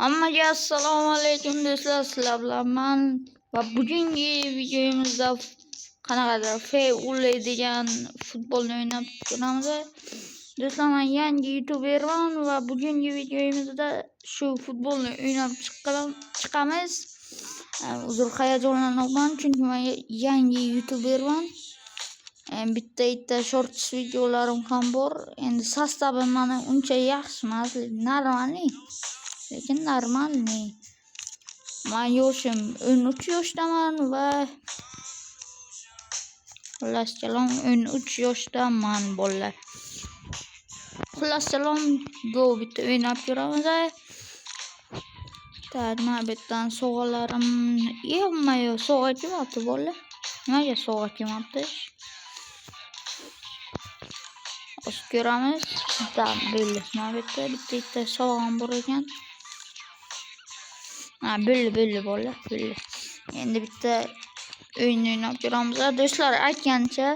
Hammaga assalomu alaykum do'stlar, sizlar bilan men va bugungi videomizda qanaqadir Feule degan futbolni o'ynab ko'ramiz. Do'stlar, men yangi youtuberman va bugungi videomizda shu futbolni o'ynab chiqamiz. Uzr, hayajonlanyapman chunki men yangi youtuberman. Bitta shorts videolarim ham bor. Endi sostavim mana uncha yaxshi emas, normalniy. Lekin normalniy. Men yoshim 13 yoshdaman va xullas kalom 13 yoshdaman bolalar. Xullas kalom go bitta o'ynab ko'ramiz. Mana bu yerdan sovg'alarim yo'qmi-yo, sovg'a kelmabdi bolalar. Nimaga sovg'a kelmabdi? O'sib ko'ramiz. Belli. Mana bu yerda bitta sovg'am bor ekan. Belli bolalar, belli. Endi bitta o'yin o'ynab ko'ramiz. Do'stlar, aytgancha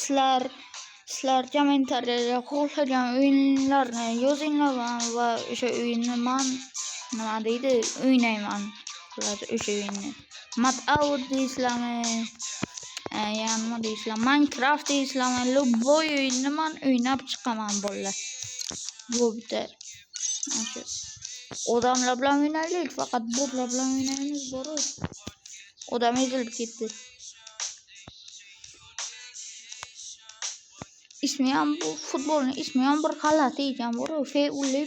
sizlar kommentariyada xohlagan o'yinlarni yozinglar va o'sha o'yinni men nima deydi, o'ynayman. O'sha o'yinni Out deysizlarmi? Yani nima deysizlar? Minecraft deysizlarmi? Любой o'yinni men o'ynab chiqaman bolalar. Bu bitta odamlar bilan o'ynaylik, faqat botlar bilan o'ynaymiz bor-ku. Odam ezilib ketdi. İsmi ham bu futbolning ismi ham bir g'alati ekan bor-ku. Feule,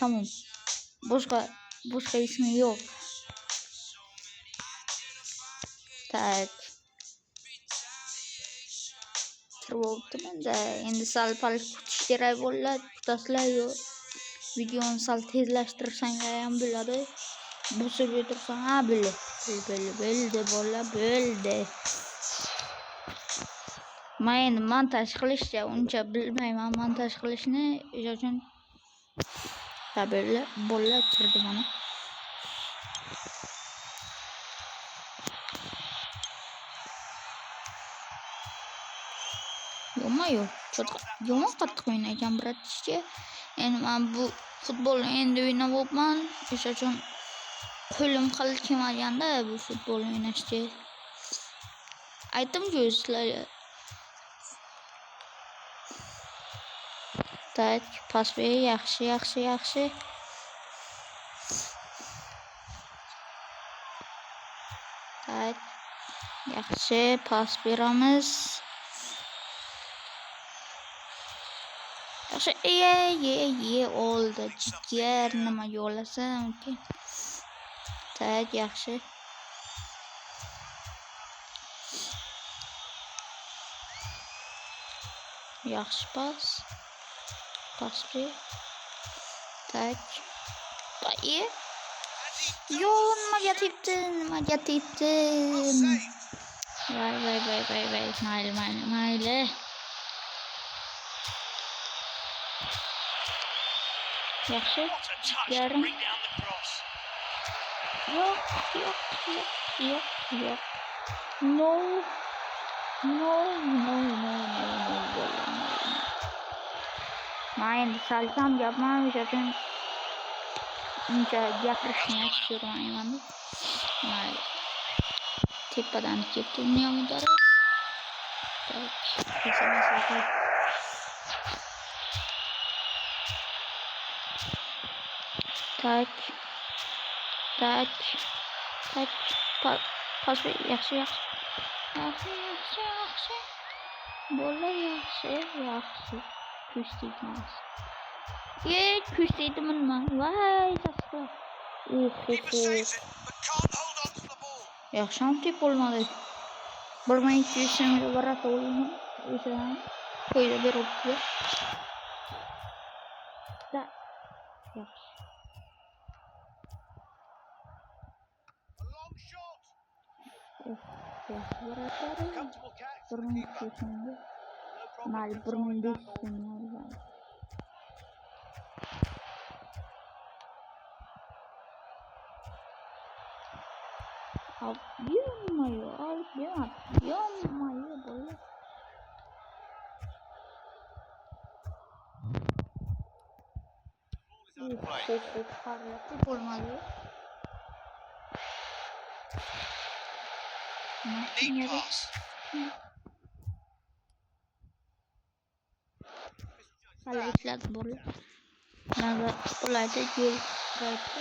tamam. Boshqa ismi yo'q. Tak. Turibdi-da. Endi sal-pal kutish kerak bo'ladi. Kutasizlar-yu. Videoni sal tezlashtirsanglar ham bo'ladi. Bosib o'tirsang, bo'ldi bolalar, bo'ldi. Men endi montaj qilishcha uncha bilmayman montaj qilishni, o'sha uchun bolalar kirdi mana. Yo'q, yomon qattiq o'ynaykan bratishcha. Endi men bu futbolni endi o'ynayapman, o'sha uchun qo'lim qalin kelmaganda bu futbolni o'ynashga. Aytdim-ku sizlarga. Tak, pas ber, yaxshi. Tak, yaxshi pas beramiz. Yaxshi, oldi. Jigar nima yo'lasam, okey. Tak, yaxshi. Yaxshi pas. Pas ber. Tak. Yo, nimaga tepdi? Voy. Mayli. Yaxshi. Yarim. Yo'q. No. Men salsam gapman, o'sha uchun uncha gapirishni yaxshi ko'rmayman. Mayli. Tepadan ketdi ham udara. Tak. Pas yaxshi. Bolalar yaxshi. Küsteydim. Küsteydim ben. Vay tasla. Yaxshi tep olmadı. Bilmay 200 so'mga baraka o'yini o'sha qo'yda beribdi. Da. Yaxshi. Mal 1500 Yapmayı böyle. Parlak olmalı. Neat pass. Hala işler bolu. Nerede olayda gol bıraktı.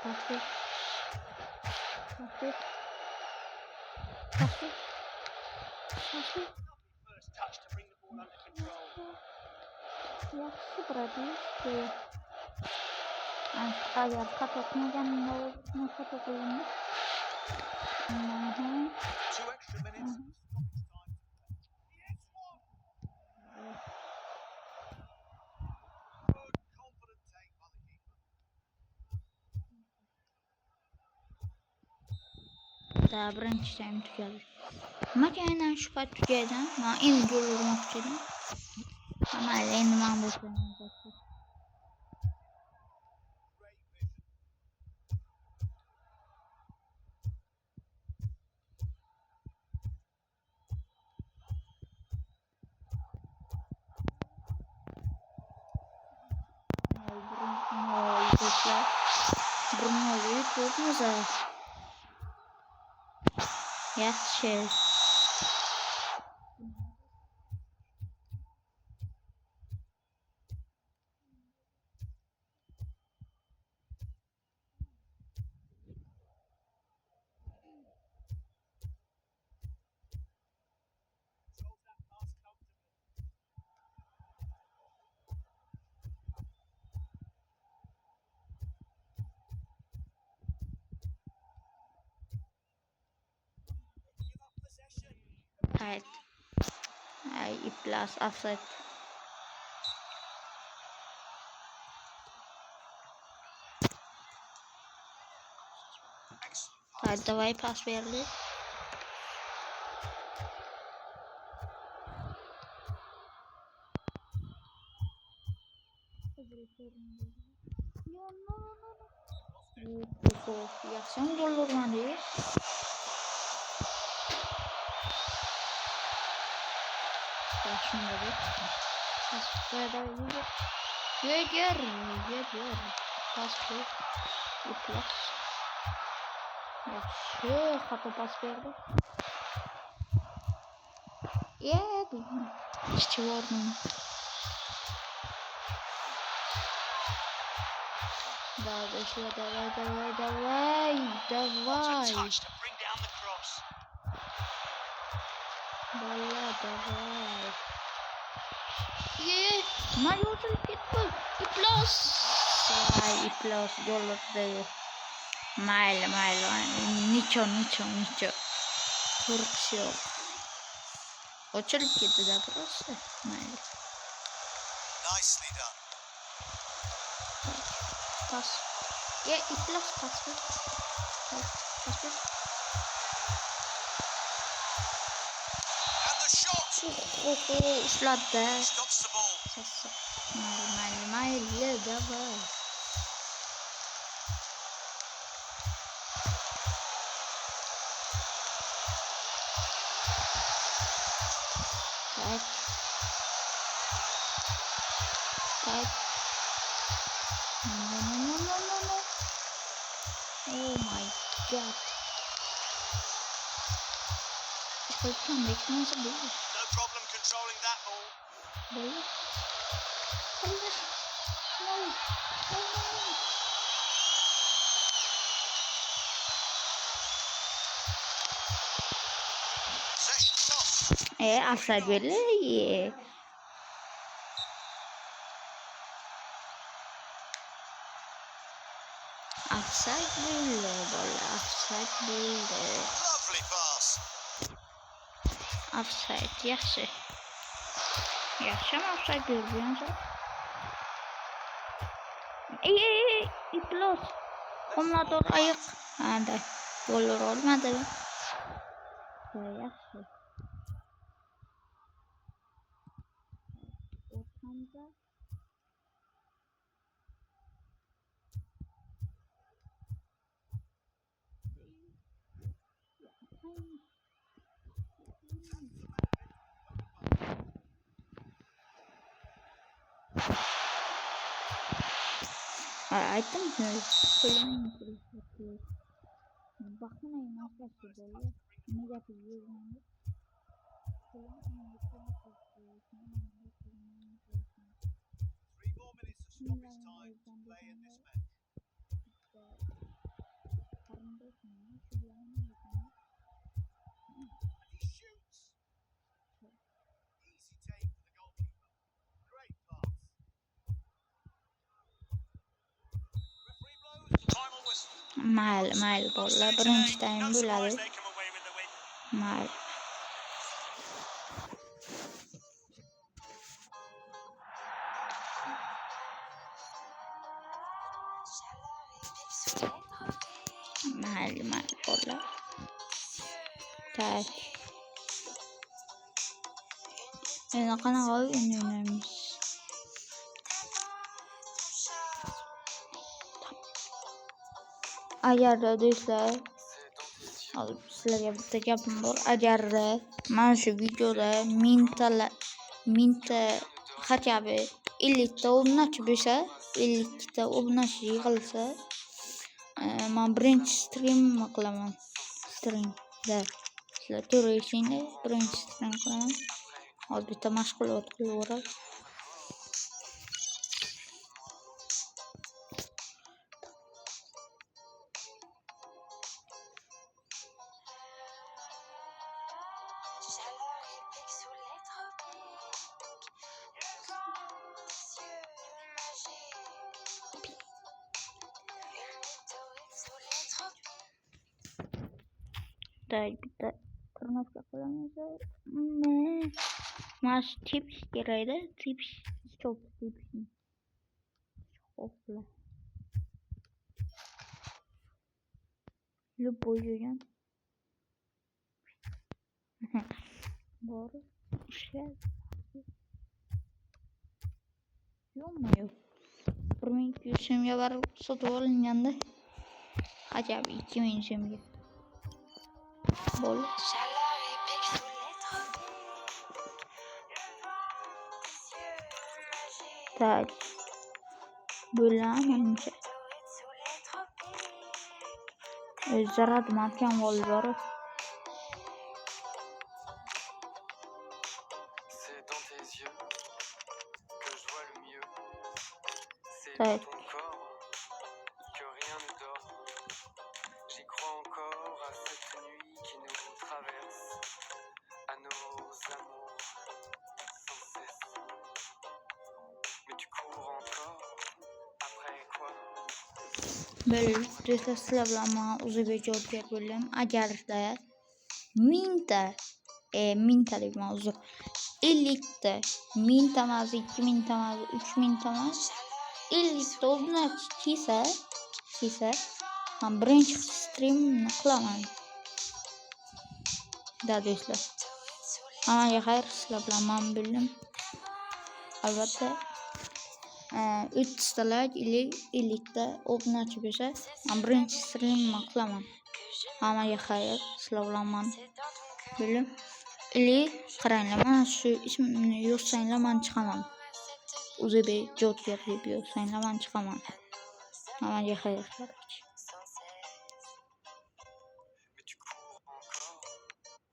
Pası. First touch to bring the ball under control. Yaxshi bo'ladi. Agar xato qilmaganimda o'zimni xato qildim. 2 extra minutes. Yes, one. Good, confident take by the keeper. Da birinchi time tugadi. Nimaga aynan shu payt tugaydi? Men endi gol urmoqchi edim. Mayli, endi men boshlayman. Great vision. Bruno çok güzel. Yaxshi. Controls that pass comfortably. Give up possession. Evet. Ay, iplas offside. Excellent pass. Hadi davay pas verdi. Yaxshi gol urmadi. Şunda bir. Yer. Pas bu. İplas. Yaxshi xato pas berdi. Bu. İşçi var mı? Давай. What a touch to bring down the cross. Давай. Mal yolculuk gitti. İplas. Ay, İplas gol attı. Mayli. Niço. Hırkış yok. Ochilib ketdi da просто. Mayli. Nicely done. Pas. İplas pas ver. Pas ver. And the shot. Ushladı. Stops the ball. Mayli. Давай. Tak. No. Oh my god. Nasıl değil? No problem controlling that ball. Böyle. No. Possession lost. Offside böyle. Offside böyle. Lovely pass. Offside yaxshi. Yaxshi ama offside görüyorsun. İplos. Komlador ayık. Hadi. Gol olmadı. Yaxshi. Aytdim söylemeyin. Bakın nasıl böyle negatif yorumlar. Three more minutes of stoppage time to play in this match. And he shoots. Easy take for the goalkeeper. Great pass. Referee blows the final whistle. Mayli bolalar, birinchi taym No bo'ladi. surprise they come away with the win. Mayli. Mayli bolalar. Tak. Endi qanaqa o'yin o'ynaymiz? Agarda do'stlar, sizlarga bitta gapim bor. Agarda mana shu videoda mingta хотя бы 50 ta obunachi bo'lsa, 52 ta obunachi yig'ilsa, men birinchi stream qilaman. Streamda sizlar ko'rishinglar, birinchi stream qilaman. Hozir bitta mashg'ulot qilaverib. Bitta тренировка qilamiz. Mana shu tips kerakda, tips stop tips. Hopla. Любой jo'yan. Bor. Ishlar. Yo'q. 1200 so'mga barib sotib olinganda. Ajab 2000 so'mga. Bol. Tak. Bo'lamancha. Zarat mahkam bo'ldi. C'est dans tes yeux que je vois le mieux. C'est Ouais. dans ton corps que rien ne dort. J'y crois encore à cette nuit qui nous traverse, à nos amours sans cesse. Mais tu cours encore après quoi? Do'stlar, sizlar bilan men o'zbek javob berdim. Agarda mingta deyman, uzr. 50 ta, 1000 ta emas, 2000 ta emas, 3000 ta emas, 50 ta obunachi kelsa, men birinchi stream qilaman. Da do'stlar. Hammaga xayr, sizlar bilan men bildim. Albatta 30 ta like, 50 ta obunachi bo'lsa, men birinchi stream qilaman. Hammaga xayr, sizlar bilan men bildim. Qaranglar, mana shu ismimni yozsanglar men chiqaman. O'zbek Joker deb yozsanglar men chiqaman. Hammaga xayr.